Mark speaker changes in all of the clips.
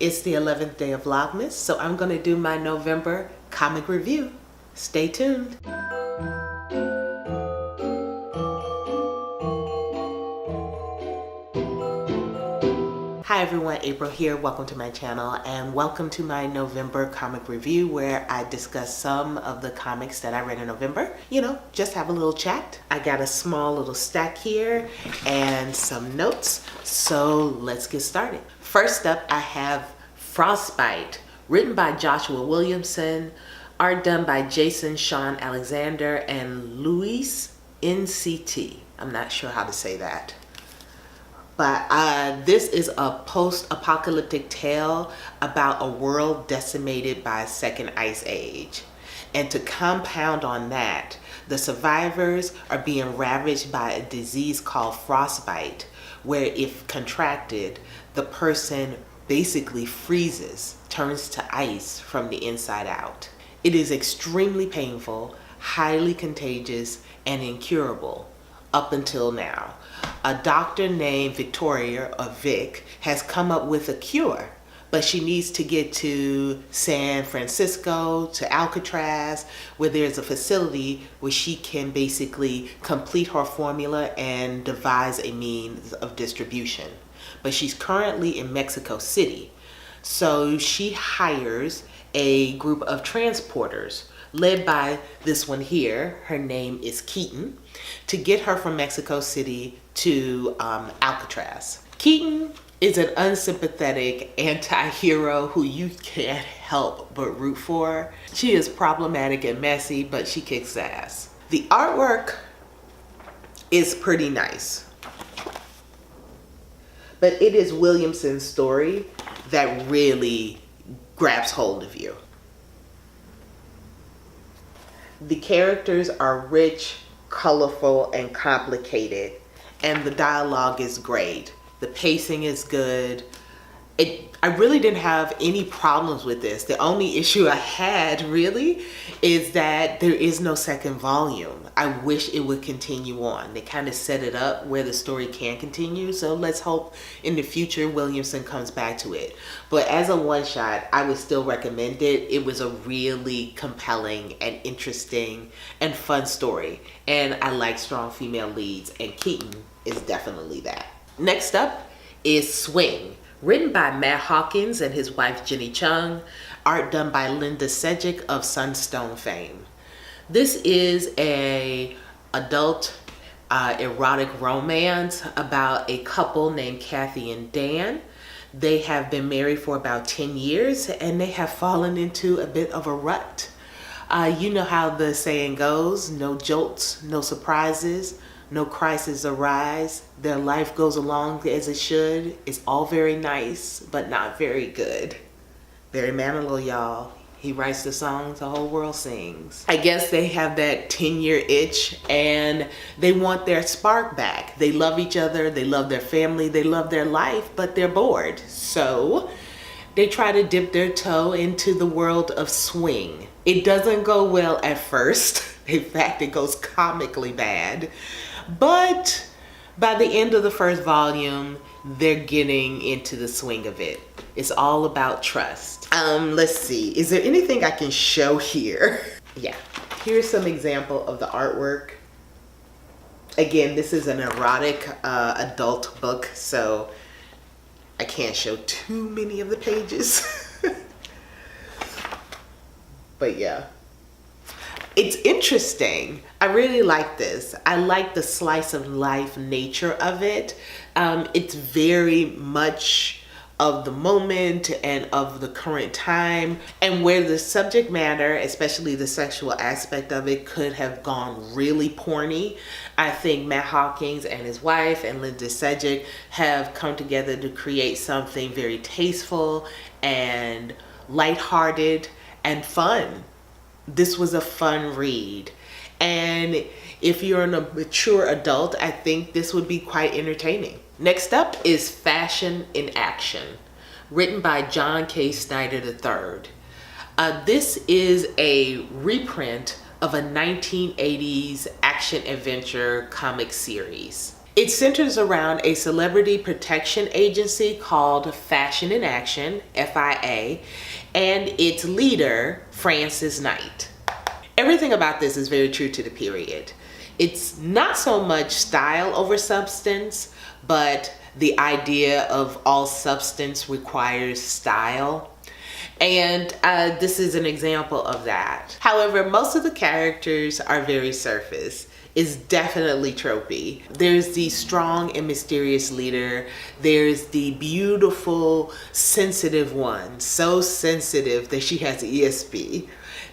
Speaker 1: It's the 11th day of Vlogmas, so I'm going to do my November comic review. Stay tuned. Hi everyone, April here. Welcome to my channel and welcome to my November comic review where I discuss some of the comics that I read in November. You know, just have a little chat. I got a small little stack here and some notes, so let's get started. First up, I have Frostbite, written by Joshua Williamson, art done by Jason Sean Alexander and Luis NCT. I'm not sure how to say that. But this is a post-apocalyptic tale about a world decimated by a second ice age. And to compound on that, the survivors are being ravaged by a disease called frostbite, where if contracted, the person basically freezes, turns to ice from the inside out. It is extremely painful, highly contagious, and incurable up until now. A doctor named Victoria, or Vic, has come up with a cure, but she needs to get to San Francisco, to Alcatraz, where there's a facility where she can basically complete her formula and devise a means of distribution. But she's currently in Mexico City, so she hires a group of transporters led by this one here. Her name is Keaton, to get her from Mexico City to Alcatraz. Keaton is an unsympathetic anti-hero who you can't help but root for. She is problematic and messy, but she kicks ass. The artwork is pretty nice, but it is Williamson's story that really grabs hold of you. The characters are rich, colorful, and complicated, and the dialogue is great. The pacing is good. I really didn't have any problems with this. The only issue I had really is that there is no second volume. I wish it would continue on. They kind of set it up where the story can continue, so let's hope in the future Williamson comes back to it. But as a one-shot, I would still recommend it. It was a really compelling and interesting and fun story, and I like strong female leads, and Keaton is definitely that. Next up is Swing, written by Matt Hawkins and his wife Jenny Chung, art done by Linda Sedgwick of Sunstone fame. This is a adult erotic romance about a couple named Kathy and Dan. They have been married for about 10 years and they have fallen into a bit of a rut. You know how the saying goes, no jolts, no surprises, no crises arise. Their life goes along as it should. It's all very nice, but not very good. Barry Manilow, y'all. He writes the songs the whole world sings. I guess they have that 10-year itch and they want their spark back. They love each other, they love their family, they love their life, but they're bored. So they try to dip their toe into the world of swing. It doesn't go well at first. In fact, it goes comically bad. But by the end of the first volume, they're getting into the swing of it. It's all about trust. Let's see, is there anything I can show here? Yeah, here's some example of the artwork. Again, this is an erotic adult book, so I can't show too many of the pages. But yeah. It's interesting. I really like this. I like the slice of life nature of it. It's very much of the moment and of the current time, and where the subject matter, especially the sexual aspect of it, could have gone really porny. I think Matt Hawkins and his wife and Linda Sedgwick have come together to create something very tasteful and lighthearted and fun. This was a fun read, and if you're a mature adult, I think this would be quite entertaining. Next up is Fashion in Action, written by John K. Snyder III. This is a reprint of a 1980s action adventure comic series. It centers around a celebrity protection agency called Fashion in Action, FIA, and its leader, Francis Knight. Everything about this is very true to the period. It's not so much style over substance, but the idea of all substance requires style. And this is an example of that. However, most of the characters are very surface. It's definitely tropey. There's the strong and mysterious leader. There's the beautiful, sensitive one, so sensitive that she has ESP.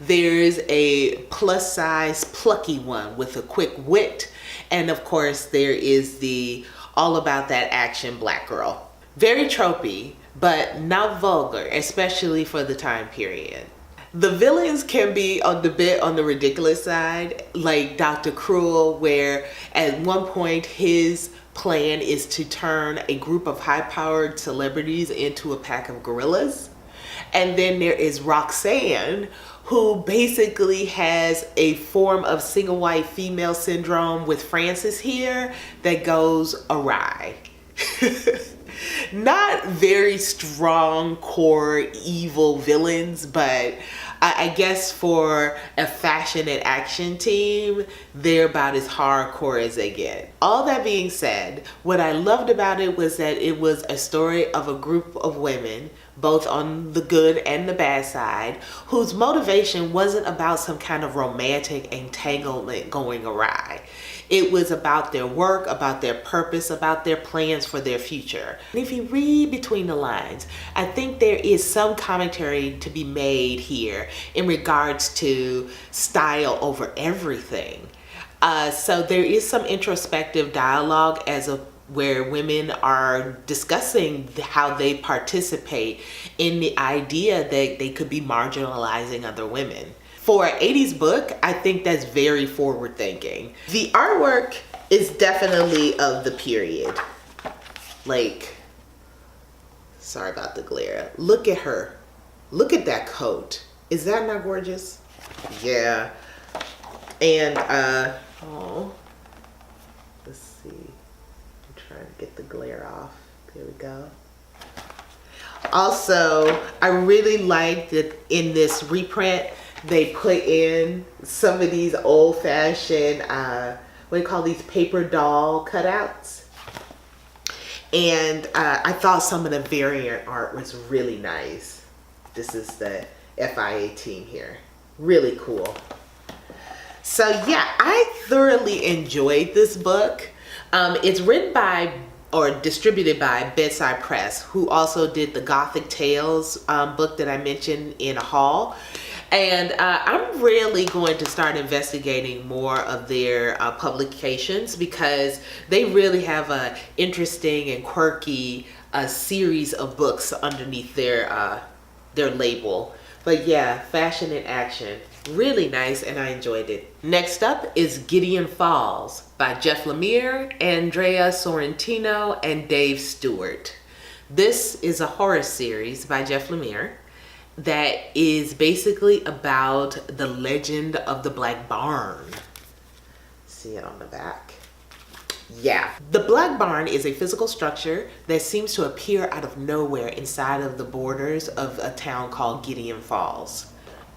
Speaker 1: There's a plus size, plucky one with a quick wit. And of course, there is the all about that action black girl. Very tropey, but not vulgar, especially for the time period. The villains can be on the ridiculous side, like Dr. Cruel, where at one point his plan is to turn a group of high-powered celebrities into a pack of gorillas. And then there is Roxanne, who basically has a form of single white female syndrome with Francis here that goes awry. Not very strong core evil villains, but I guess for a fashion and action team, they're about as hardcore as they get. All that being said, what I loved about it was that it was a story of a group of women, both on the good and the bad side, whose motivation wasn't about some kind of romantic entanglement going awry. It was about their work, about their purpose, about their plans for their future. And if you read between the lines, I think there is some commentary to be made here in regards to style over everything. So there is some introspective dialogue where women are discussing how they participate in the idea that they could be marginalizing other women. For an 80s book, I think that's very forward thinking. The artwork is definitely of the period. Like, sorry about the glare. Look at her. Look at that coat. Is that not gorgeous? Yeah. And, let's see. I'm trying to get the glare off. There we go. Also, I really like that in this reprint, they put in some of these old-fashioned, what do you call these, paper doll cutouts. And I thought some of the variant art was really nice. This is the FIA team here. Really cool. So yeah, I thoroughly enjoyed this book. It's written by or distributed by Bedside Press, who also did the Gothic Tales book that I mentioned in a haul. And I'm really going to start investigating more of their publications, because they really have an interesting and quirky series of books underneath their label. But yeah, Fashion in Action, really nice, and I enjoyed it. Next up is Gideon Falls by Jeff Lemire, Andrea Sorrentino, and Dave Stewart. This is a horror series by Jeff Lemire that is basically about the legend of the Black Barn. See it on the back. Yeah. The Black Barn is a physical structure that seems to appear out of nowhere inside of the borders of a town called Gideon Falls.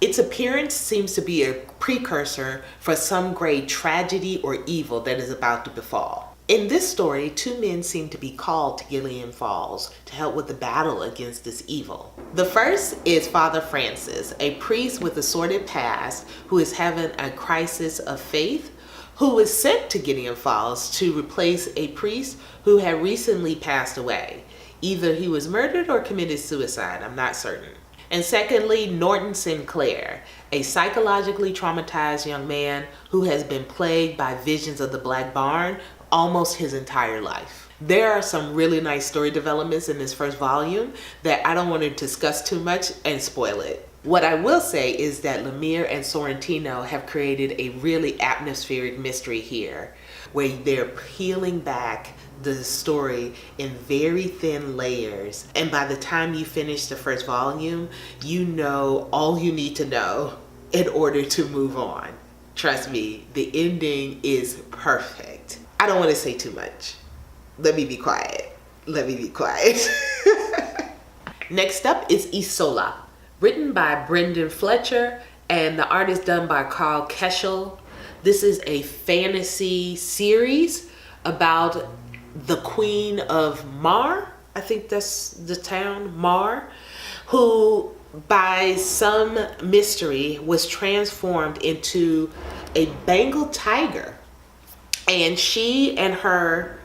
Speaker 1: Its appearance seems to be a precursor for some great tragedy or evil that is about to befall. In this story, two men seem to be called to Gideon Falls to help with the battle against this evil. The first is Father Francis, a priest with a sordid past who is having a crisis of faith, who was sent to Gideon Falls to replace a priest who had recently passed away. Either he was murdered or committed suicide, I'm not certain. And secondly, Norton Sinclair, a psychologically traumatized young man who has been plagued by visions of the Black Barn almost his entire life. There are some really nice story developments in this first volume that I don't want to discuss too much and spoil it. What I will say is that Lemire and Sorrentino have created a really atmospheric mystery here, where they're peeling back the story in very thin layers, and by the time you finish the first volume, you know all you need to know in order to move on. Trust me, the ending is perfect. I don't want to say too much. Let me be quiet. Let me be quiet. Next up is Isola, written by Brendan Fletcher, and the art is done by Carl Keschel. This is a fantasy series about the Queen of Mar, I think that's the town, Mar, who by some mystery was transformed into a Bengal tiger. And she and her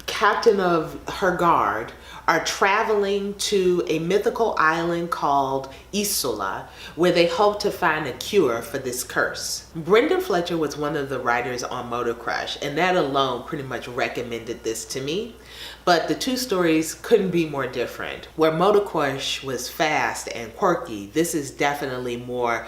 Speaker 1: captain of her guard are traveling to a mythical island called Isola, where they hope to find a cure for this curse. Brendan Fletcher was one of the writers on Motor Crush, and that alone pretty much recommended this to me. But the two stories couldn't be more different. Where Motor Crush was fast and quirky, this is definitely more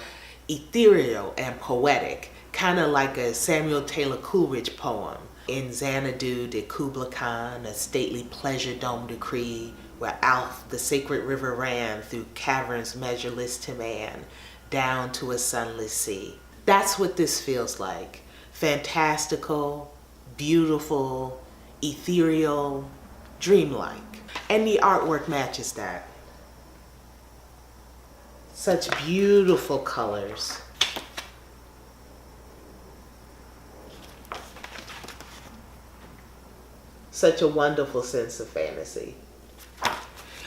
Speaker 1: ethereal and poetic, kind of like a Samuel Taylor Coleridge poem. In Xanadu did Kubla Khan a stately pleasure dome decree, where Alf the sacred river ran through caverns measureless to man, down to a sunless sea. That's what this feels like. Fantastical, beautiful, ethereal, dreamlike. And the artwork matches that. Such beautiful colors. Such a wonderful sense of fantasy.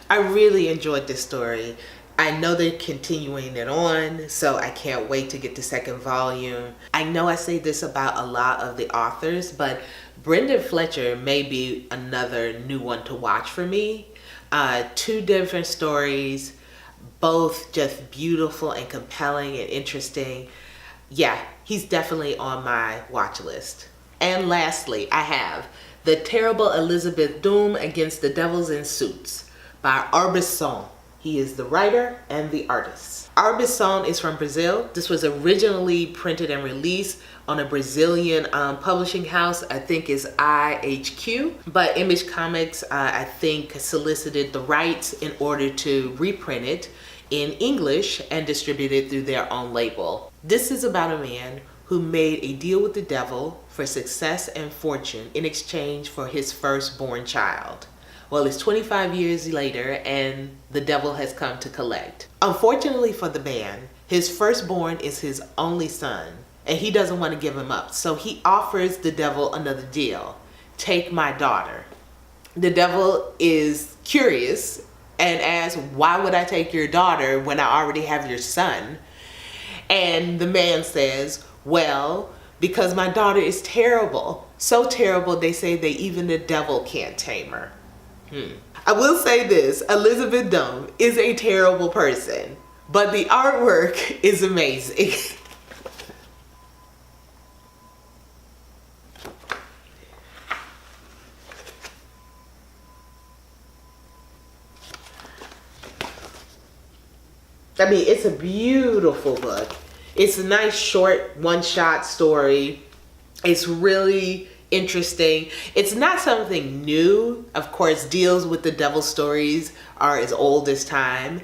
Speaker 1: I really enjoyed this story. I know they're continuing it on, so I can't wait to get the second volume. I know I say this about a lot of the authors, but Brendan Fletcher may be another new one to watch for me. Two different stories, both just beautiful and compelling and interesting. Yeah, he's definitely on my watch list. And lastly, I have The Terrible Elisabeth Dumn Against the Devils in Suits by Arbisson. He is the writer and the artist. Arbisson is from Brazil. This was originally printed and released on a Brazilian publishing house. I think is IHQ. But Image Comics, I think, solicited the rights in order to reprint it in English and distribute it through their own label. This is about a man who made a deal with the devil for success and fortune in exchange for his firstborn child. Well, it's 25 years later and the devil has come to collect. Unfortunately for the man, his firstborn is his only son and he doesn't want to give him up. So he offers the devil another deal. Take my daughter. The devil is curious and asks, why would I take your daughter when I already have your son? And the man says, well, because my daughter is terrible. So terrible, they say that even the devil can't tame her. I will say this, Elisabeth Dumn is a terrible person, but the artwork is amazing. I mean, it's a beautiful book. It's a nice short one-shot story. It's really interesting. It's not something new. Of course, deals with the devil stories are as old as time,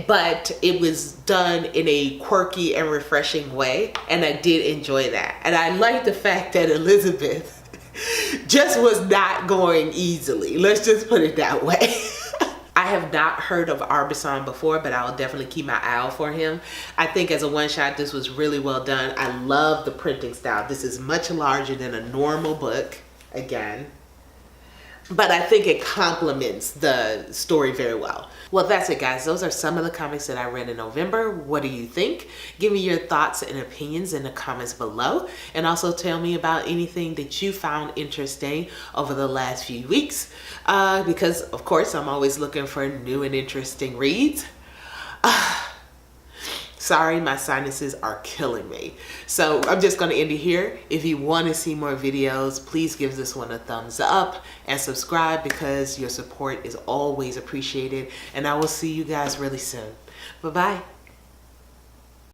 Speaker 1: but it was done in a quirky and refreshing way, and I did enjoy that. And I like the fact that Elisabeth just was not going easily. Let's just put it that way. I have not heard of Arbisson before, but I will definitely keep my eye out for him. I think as a one-shot, this was really well done. I love the printing style. This is much larger than a normal book, again. But I think it complements the story very well. Well, that's it, guys. Those are some of the comics that I read in November. What do you think? Give me your thoughts and opinions in the comments below. And also tell me about anything that you found interesting over the last few weeks. Because, of course, I'm always looking for new and interesting reads. Sorry, my sinuses are killing me. So I'm just going to end it here. If you want to see more videos, please give this one a thumbs up and subscribe because your support is always appreciated. And I will see you guys really soon. Bye-bye.